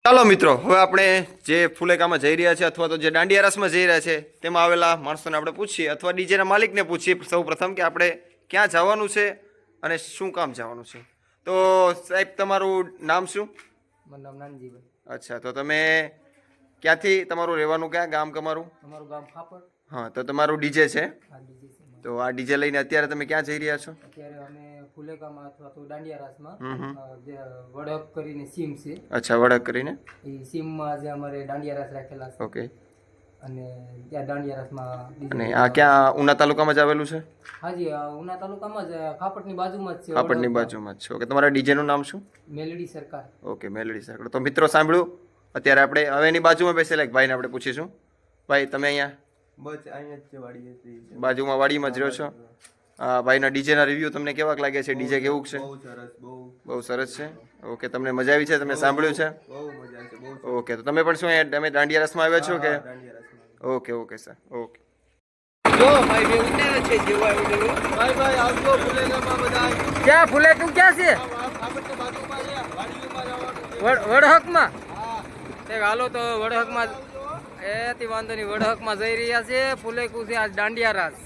ચાલો મિત્રો, હવે આપણે જે ફુલેકામાં જઈ રહ્યા છે અથવા તો જે દાંડિયા રસમાં જઈ રહ્યા છે તેમાં આવેલા માણસોને આપણે પૂછીએ અથવા ડીજેના માલિકને પૂછીએ સૌ પ્રથમ કે આપણે ક્યાં જવાનું છે અને શું કામ જવાનું છે. તો સાહેબ, તમારું નામ શું? મારું નામ નાનજીભાઈ. અચ્છા, તો તમે ક્યાંથી, તમારું રહેવાનું ક્યાં ગામ તમારું? અમારું ગામ ફાપડ. હા, તો તમારું ડીજે છે. આ ડીજે છે અમારું. તો આ ડીજે લઈને અત્યારે તમે ક્યાં જઈ રહ્યા છો? અત્યારે અમે ફુલેકામાં અથવા તો દાંડિયા રાસમાં હમ. જે વડક કરીને સીમ છે અચ્છા, વડક કરીને. એ સીમમાં આજે અમારે દાંડિયા રાસ રાખેલા છે. ઓકે. અને ત્યાં દાંડિયા રાસમાં અને આ ક્યાં, ઉના તાલુકામાં જ આવેલું છે? હાજી, ઉના તાલુકામાં જ ફાપડની બાજુમાં જ છે. કાપડની બાજુમાં જ છે. ઓકે, તમારા ડીજેનું નામ શું? મેલડી સરકાર. Okay, Meldi circle. તો મિત્રો સાંભળ્યું, અત્યારે આપણે હવે એની બાજુમાં બેસેલા એક ભાઈને આપણે પૂછીશું. ભાઈ, તમે અહીંયા બસ અહીંયા જ છે વાડીએ છે. બાજુમાં વાડીમાં જ રહ્યો છો? હા, ભાઈના ડીજેના રિવ્યૂ તમને કેવાક લાગે છે? ડીજે કેવું છે? બહુ સરસ, બહુ સરસ છે. ઓકે, તમને મજા આવી છે? તમે સાંભળ્યું છે? બહુ મજા આવે છે, બહુ ઓકે, તો તમે પણ શું અહીંયા તમે દાંડિયા રસમાં આવ્યા છો કે? દાંડિયા રસમાં. Okay okay sir, okay. જો ભાઈ બે ઉતરે છે જેવા ઉતરે. ભાઈ આવજો ફુલેકામાં બધા. ક્યાં ફૂલે તું ક્યાં છે? ફાફડની બાજુમાં છે, વાડીઓમાં જવાનું. વડહકમાં. હા. તે હાલો તો વડહકમાં એથી વાંધો નહીં, વડહકમાં જઈ રહ્યા છે. ફુલેકું છે આજ દાંડિયા રાસ.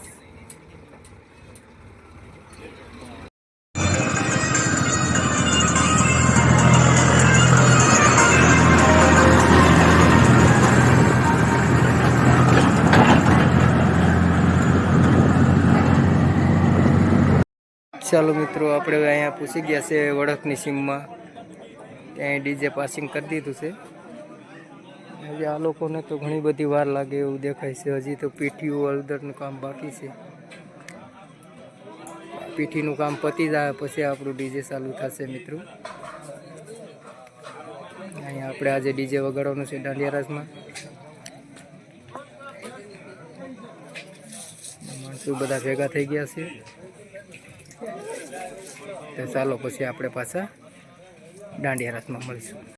ચાલો મિત્રો, આપણે હવે અહીંયા પૂછી ગયા છે વડકની સીમમાં. ત્યાં ડીજે પાસિંગ કરી દીધું છે. હજી આ લોકોને તો ઘણી બધી વાર લાગે એવું દેખાય છે. હજી તો પીઠીઓ હળદરનું કામ બાકી છે. પીઠીનું કામ પતી જાય પછી આપણું ડીજે ચાલુ થશે મિત્રો. અહીંયા આપણે આજે ડીજે વગાડવાનું છે દાંડિયા રાસમાં. માણસો બધા ભેગા થઈ ગયા છે. તો ચાલો પછી આપણે પાછા દાંડિયા રાસમાં મળીશું.